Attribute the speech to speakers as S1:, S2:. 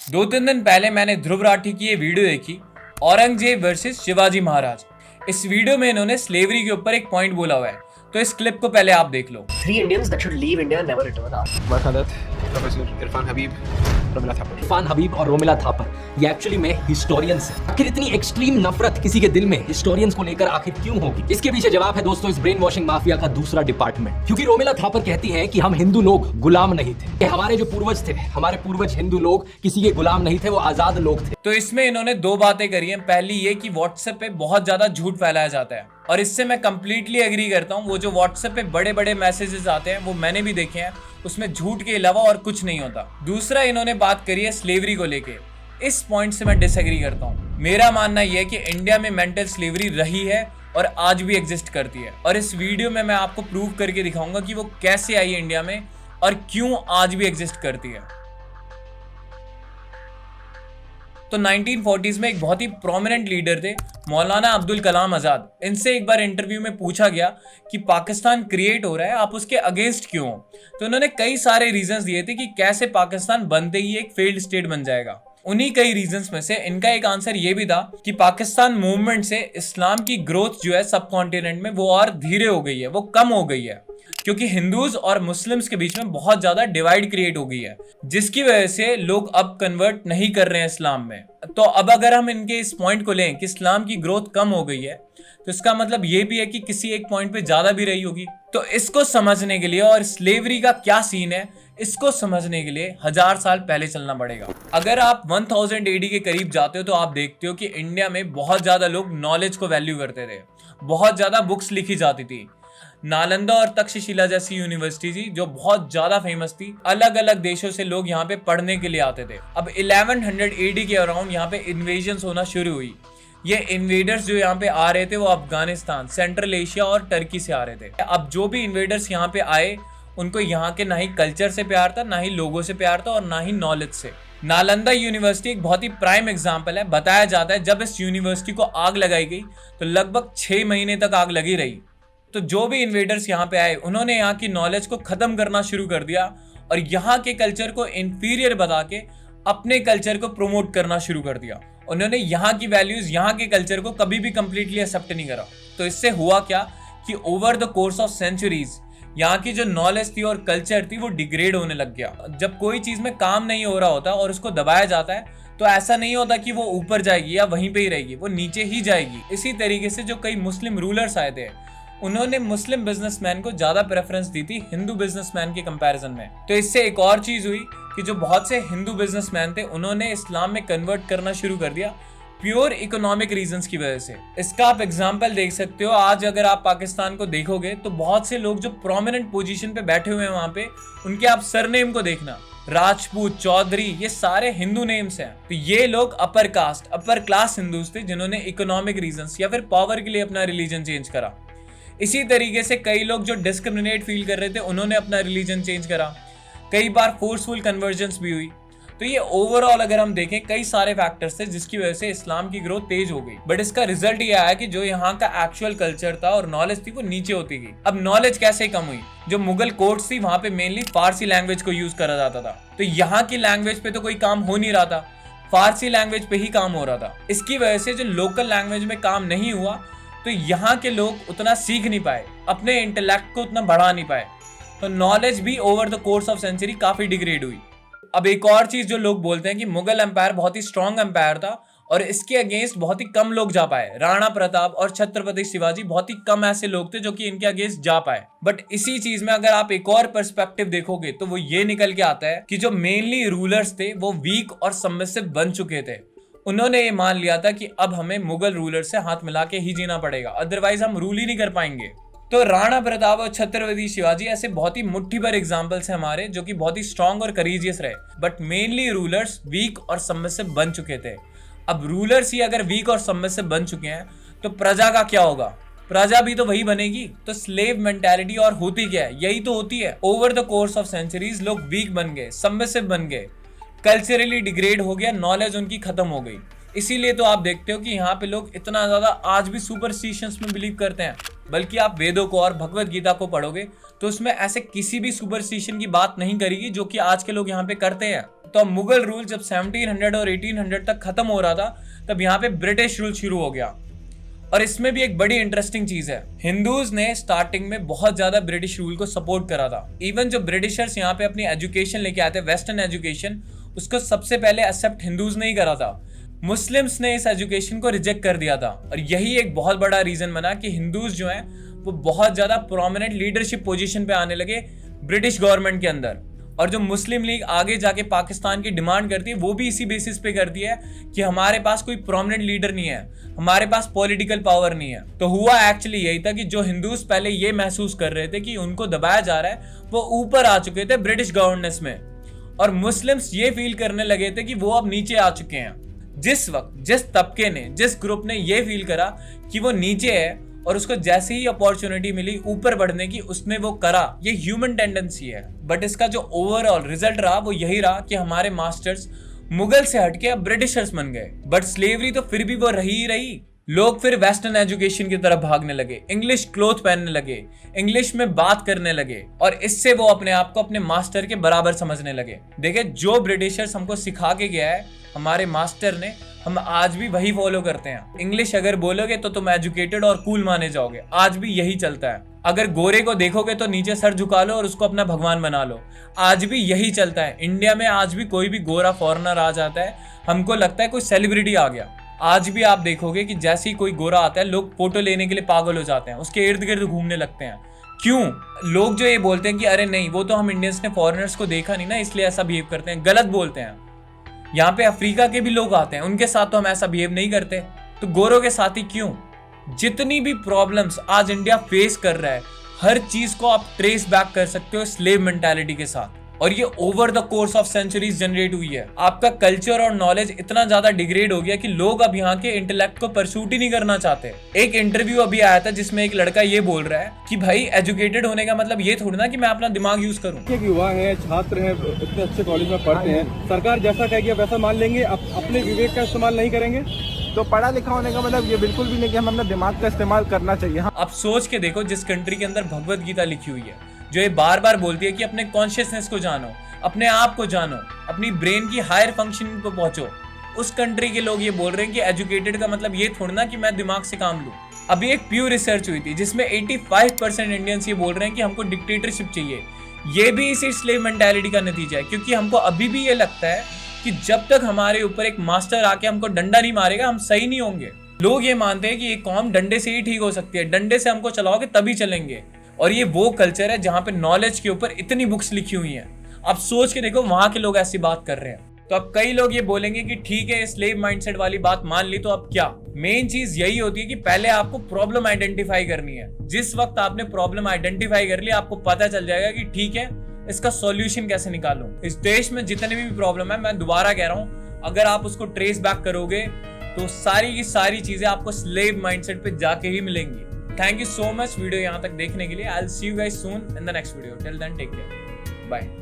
S1: 2-3 दिन पहले मैंने ध्रुव राठी की ये वीडियो देखी, औरंगजेब वर्सेस शिवाजी महाराज। इस वीडियो में इन्होंने स्लेवरी के ऊपर एक पॉइंट बोला हुआ है, तो इस क्लिप को पहले आप देख लो।
S2: 3 Indians that should leave India and never return are
S3: Umar Khalid, professor Irfan Habib, Romila Thapar.
S4: Irfan Habib और रोमिला थापर ये एक्चुअली में हिस्टोरियंस हैं। आखिर इतनी एक्सट्रीम नफरत किसी के दिल में हिस्टोरियंस को लेकर आखिर क्यों होगी? इसके पीछे जवाब है दोस्तों इस ब्रेन वॉशिंग माफिया का दूसरा डिपार्टमेंट। क्योंकि रोमिला थापर कहती हैं कि हम हिंदू लोग गुलाम नहीं थे, कि हमारे जो पूर्वज थे, हमारे पूर्वज हिंदू लोग किसी के गुलाम नहीं थे, वो आजाद लोग थे।
S1: तो इसमें इन्होंने दो बातें करी हैं। पहली ये कि व्हाट्सएप पे बहुत ज्यादा झूठ फैलाया जाता है, और इससे मैं कंप्लीटली एग्री करता हूँ। वो जो व्हाट्सएप पे बड़े बड़े मैसेजेस आते हैं वो मैंने भी देखे हैं, उसमें झूठ के अलावा और कुछ नहीं होता। दूसरा इन्होंने बात करी है स्लेवरी को लेके। इस पॉइंट से मैं डिसएग्री करता हूँ। मेरा मानना यह है कि इंडिया में मेंटल स्लेवरी रही है और आज भी एग्जिस्ट करती है, और इस वीडियो में मैं आपको प्रूव करके दिखाऊंगा कि वो कैसे आई है इंडिया में और क्यों आज भी एग्जिस्ट करती है। तो 1940s में एक बहुत ही प्रोमिनेंट लीडर थे मौलाना अब्दुल कलाम आजाद। इनसे एक बार इंटरव्यू में पूछा गया कि पाकिस्तान क्रिएट हो रहा है, आप उसके अगेंस्ट क्यों हो? तो उन्होंने कई सारे रीजंस दिए थे कि कैसे पाकिस्तान बनते ही एक फेल्ड स्टेट बन जाएगा। उन्हीं कई रीजंस में से इनका एक आंसर ये भी था कि पाकिस्तान मूवमेंट से इस्लाम की ग्रोथ जो है सब कॉन्टिनेंट में वो और धीरे हो गई है, वो कम हो गई है, क्योंकि हिंदूज और मुस्लिम्स के बीच में बहुत ज्यादा डिवाइड क्रिएट हो गई है, जिसकी वजह से लोग अब कन्वर्ट नहीं कर रहे हैं इस्लाम में। तो अब अगर हम इनके इस पॉइंट को लें कि इस्लाम की ग्रोथ कम हो गई है, तो इसका मतलब ये भी है कि किसी एक पॉइंट पे ज्यादा भी रही होगी। तो इसको समझने के लिए और स्लेवरी का क्या सीन है, इसको समझने के लिए 1000 साल पहले चलना पड़ेगा। अगर आप 1000 AD के करीब जाते हो तो आप देखते हो कि इंडिया में बहुत ज्यादा लोग नॉलेज को वैल्यू करते थे, बहुत ज्यादा बुक्स लिखी जाती थी। नालंदा और तक्षशिला जैसी यूनिवर्सिटी थी जो बहुत ज्यादा फेमस थी। अलग अलग देशों से लोग यहाँ पे पढ़ने के लिए आते थे। अब 1100 AD के अराउंड यहाँ पे इन्वेजन्स होना शुरू हुई। ये इन्वेडर्स जो यहाँ पे आ रहे थे वो अफगानिस्तान, सेंट्रल एशिया और टर्की से आ रहे थे। अब जो भी इन्वेडर्स यहाँ पे आए उनको यहाँ के ना ही कल्चर से प्यार था, ना ही लोगों से प्यार था, और ना ही नॉलेज से। नालंदा यूनिवर्सिटी एक बहुत ही प्राइम एग्जाम्पल है। बताया जाता है जब इस यूनिवर्सिटी को आग लगाई गई तो लगभग 6 महीने तक आग लगी रही। तो जो भी इन्वेडर्स यहाँ पे आए उन्होंने यहाँ की नॉलेज को खत्म करना शुरू कर दिया और यहाँ के कल्चर को इंफीरियर बता के अपने कल्चर को प्रमोट करना शुरू कर दिया। उन्होंने यहाँ की वैल्यूज, यहाँ के कल्चर को कभी भी कंप्लीटली एक्सेप्ट नहीं करा। तो इससे हुआ क्या कि over the course of centuries यहाँ की जो नॉलेज थी और कल्चर थी वो डिग्रेड होने लग गया। जब कोई चीज में काम नहीं हो रहा होता और उसको दबाया जाता है तो ऐसा नहीं होता कि वो ऊपर जाएगी या वहीं पे ही रहेगी, वो नीचे ही जाएगी। इसी तरीके से जो कई मुस्लिम रूलर्स आए थे उन्होंने मुस्लिम बिजनेसमैन को ज्यादा प्रेफरेंस दी थी हिंदू बिजनेसमैन के कंपैरिजन में। तो इससे एक और चीज हुई कि जो बहुत से हिंदू बिजनेसमैन थे उन्होंने इस्लाम में कन्वर्ट करना शुरू कर दिया प्योर इकोनॉमिक रीजंस की वजह से। इसका आप एग्जांपल देख सकते हो। आज अगर आप पाकिस्तान को देखोगे तो बहुत से लोग जो प्रोमिनेंट पोजीशन पे बैठे हुए हैं वहां पे, उनके आप सरनेम को देखना, राजपूत, चौधरी, ये सारे हिंदू नेम्स हैं। तो ये लोग upper caste, upper class Hindus थे जिन्होंने इकोनॉमिक रीजंस या फिर पावर के लिए अपना रिलीजन चेंज करा। इसी तरीके से कई लोग जो डिस्क्रिमिनेट फील कर रहे थे उन्होंने अपना रिलीजन चेंज करा। कई बार फोर्सफुल कन्वर्जेंस भी हुई। तो ये ओवरऑल अगर हम देखें कई सारे फैक्टर्स थे जिसकी वजह से इस्लाम की ग्रोथ तेज हो गई। बट इसका रिजल्ट ये आया कि जो यहाँ का एक्चुअल कल्चर था और नॉलेज थी वो नीचे होती गई। अब नॉलेज कैसे कम हुई? जो मुगल कोर्ट्स थी वहां पे मेनली फारसी लैंग्वेज को यूज करा जाता था, तो यहाँ की लैंग्वेज पे तो कोई काम हो नहीं रहा था, फारसी लैंग्वेज पे ही काम हो रहा था। इसकी वजह से जो लोकल लैंग्वेज में काम नहीं हुआ तो यहाँ के लोग उतना सीख नहीं पाए, अपने इंटेलेक्ट को उतना बढ़ा नहीं पाए, तो नॉलेज भी over the course of century काफी डिग्रेड हुई। अब एक और चीज जो लोग बोलते हैं कि मुगल एम्पायर बहुत ही स्ट्रॉन्ग एम्पायर था और इसके अगेंस्ट बहुत ही कम लोग जा पाए। राणा प्रताप और छत्रपति शिवाजी बहुत ही कम ऐसे लोग थे जो कि इनके अगेंस्ट जा पाए। बट इसी चीज में अगर आप एक और पर्सपेक्टिव देखोगे तो वो ये निकल के आता है कि जो मेनली रूलर्स थे वो वीक और सबमिसिव बन चुके थे। उन्होंने ये मान लिया था कि अब हमें मुगल रूलर से हाथ मिला के ही जीना पड़ेगा, अदरवाइज हम रूल ही नहीं कर पाएंगे। तो राणा प्रताप और छत्रपति शिवाजी ऐसे बहुत ही मुट्ठी भर एग्जांपल्स हैं हमारे जो कि बहुत ही स्ट्रांग और करेजियस रहे, बट मेनली रूलर्स वीक और सबमिसिव बन चुके थे। अब रूलर्स ही अगर वीक और सबमिसिव बन चुके हैं तो प्रजा का क्या होगा? प्रजा भी तो वही बनेगी। तो स्लेव मेंटालिटी और होती क्या है? यही तो होती है। Over the course of centuries लोग वीक बन गए, सबमिसिव बन गए, कल्चरली डिग्रेड हो गया, नॉलेज उनकी खत्म हो गई। इसीलिए तो आप देखते हो कि यहाँ पे लोग इतना ज्यादा आज भी सुपरस्टिशंस में बिलीव करते हैं। बल्कि आप वेदों को और भगवत गीता को पढ़ोगे तो उसमें ऐसे किसी भी सुपरस्टिशन की बात नहीं करेगी जो कि आज के लोग यहाँ पे करते हैं। तो अब मुगल रूल जब 1700 और 1800 तक खत्म हो रहा था, तब यहाँ पे ब्रिटिश रूल शुरू हो गया। और इसमें भी एक बड़ी इंटरेस्टिंग चीज है, हिंदूज ने स्टार्टिंग में बहुत ज्यादा ब्रिटिश रूल को सपोर्ट करा था। इवन जो ब्रिटिशर्स यहाँ पे अपनी एजुकेशन लेके आते, वेस्टर्न एजुकेशन, उसको सबसे पहले एक्सेप्ट हिंदूज ने ही करा था। मुस्लिम्स ने इस एजुकेशन को रिजेक्ट कर दिया था। और यही एक बहुत बड़ा रीजन बना कि हिंदूज जो हैं वो बहुत ज्यादा प्रोमिनेंट लीडरशिप पोजीशन पे आने लगे ब्रिटिश गवर्नमेंट के अंदर। और जो मुस्लिम लीग आगे जाके पाकिस्तान की डिमांड करती है वो भी इसी बेसिस पे करती है कि हमारे पास कोई प्रोमिनेंट लीडर नहीं है, हमारे पास पॉलिटिकल पावर नहीं है। तो हुआ एक्चुअली यही था कि जो हिंदूज पहले ये महसूस कर रहे थे कि उनको दबाया जा रहा है, वो ऊपर आ चुके थे ब्रिटिश गवर्नेंस में। और मुस्लिम्स ये फील करने लगे थे कि वो अब नीचे आ चुके हैं। जिस वक्त जिस तबके ने, जिस ग्रुप ने ये फील करा कि वो नीचे है और उसको जैसे ही अपॉर्चुनिटी मिली ऊपर बढ़ने की, उसने वो करा। ये ह्यूमन टेंडेंसी है। बट इसका जो ओवरऑल रिजल्ट रहा वो यही रहा कि हमारे मास्टर्स मुगल से हटके अब ब्रिटिशर्स बन गए। बट स्लेवरी तो फिर भी वो रही रही। लोग फिर वेस्टर्न एजुकेशन की तरफ भागने लगे, इंग्लिश क्लोथ पहनने लगे, इंग्लिश में बात करने लगे, और इससे वो अपने आप को अपने मास्टर के बराबर समझने लगे। देखिए, जो ब्रिटिशर्स हमको सिखा के गया है हमारे मास्टर ने, हम आज भी वही फॉलो करते हैं। इंग्लिश अगर बोलोगे तो तुम एजुकेटेड और कूल माने जाओगे, आज भी यही चलता है। अगर गोरे को देखोगे तो नीचे सर झुका लो और उसको अपना भगवान बना लो, आज भी यही चलता है। इंडिया में आज भी कोई भी गोरा फॉरेनर आ जाता है, हमको लगता है कोई सेलिब्रिटी आ गया। आज भी आप देखोगे कि जैसे ही कोई गोरा आता है, लोग फोटो लेने के लिए पागल हो जाते हैं, उसके इर्द गिर्द घूमने लगते हैं। क्यों? लोग जो ये बोलते हैं कि अरे नहीं, वो तो हम इंडियंस ने फॉरेनर्स को देखा नहीं ना, इसलिए ऐसा बिहेव करते हैं, गलत बोलते हैं। यहाँ पे अफ्रीका के भी लोग आते हैं, उनके साथ तो हम ऐसा बिहेव नहीं करते, तो गोरों के साथ ही क्यों? जितनी भी प्रॉब्लम्स आज इंडिया फेस कर रहा है, हर चीज को आप ट्रेस बैक कर सकते हो स्लेव मेंटालिटी के साथ। और ये over the course of centuries generate हुई है। आपका कल्चर और नॉलेज इतना ज्यादा डिग्रेड हो गया कि लोग अब यहाँ के इंटेलेक्ट को परसूट ही नहीं करना चाहते। एक इंटरव्यू अभी आया था जिसमें एक लड़का ये बोल रहा है कि भाई एजुकेटेड होने का मतलब ये थोड़ी ना कि मैं अपना दिमाग यूज करूँ।
S5: एक युवा है, छात्र है, इतने अच्छे कॉलेज में पढ़ते हैं, सरकार जैसा कहेगी वैसा मान लेंगे, अपने विवेक का इस्तेमाल नहीं करेंगे।
S6: तो पढ़ा लिखा होने का मतलब ये बिल्कुल भी नहीं कि हम अपना दिमाग का इस्तेमाल करना चाहिए।
S1: आप सोच के देखो, जिस कंट्री के अंदर भगवत गीता लिखी हुई है, जो ये बार बार बोलती है कि अपने कॉन्शियसनेस को जानो, अपने आप को जानो, अपनी ब्रेन की हायर फंक्शनिंग पे पहुंचो, उस कंट्री के लोग ये बोल रहे हैं कि एजुकेटेड का मतलब ये थोड़ी ना कि मैं दिमाग से काम लूं। अभी एक प्यू रिसर्च हुई थी जिसमें 85% इंडियंस ये बोल रहे हैं कि हमको डिक्टेटरशिप चाहिए। ये भी इसी स्लेव मेंटालिटी का नतीजा है, क्योंकि हमको अभी भी ये लगता है कि जब तक हमारे ऊपर एक मास्टर आके हमको डंडा नहीं मारेगा, हम सही नहीं होंगे। लोग ये मानते हैं कि ये कौम डंडे से ही ठीक हो सकती है, डंडे से हमको चलाओगे तभी चलेंगे। और ये वो कल्चर है जहाँ पे नॉलेज के ऊपर इतनी बुक्स लिखी हुई हैं। आप सोच के देखो, वहां के लोग ऐसी बात कर रहे हैं। तो अब कई लोग ये बोलेंगे कि ठीक है, स्लेव माइंडसेट वाली बात मान ली, तो अब क्या? मेन चीज यही होती है कि पहले आपको प्रॉब्लम आइडेंटिफाई करनी है। जिस वक्त आपने प्रॉब्लम आइडेंटिफाई कर ली, आपको पता चल जाएगा कि ठीक है, इसका सॉल्यूशन कैसे निकालूं। इस देश में जितने भी प्रॉब्लम है, मैं दोबारा कह रहा हूं, अगर आप उसको ट्रेस बैक करोगे तो सारी की सारी चीजें आपको स्लेव माइंडसेट पे जाके ही मिलेंगी। Thank you so much video यहाँ तक देखने के लिए। I will see you guys soon in the next video. Till then take care, bye.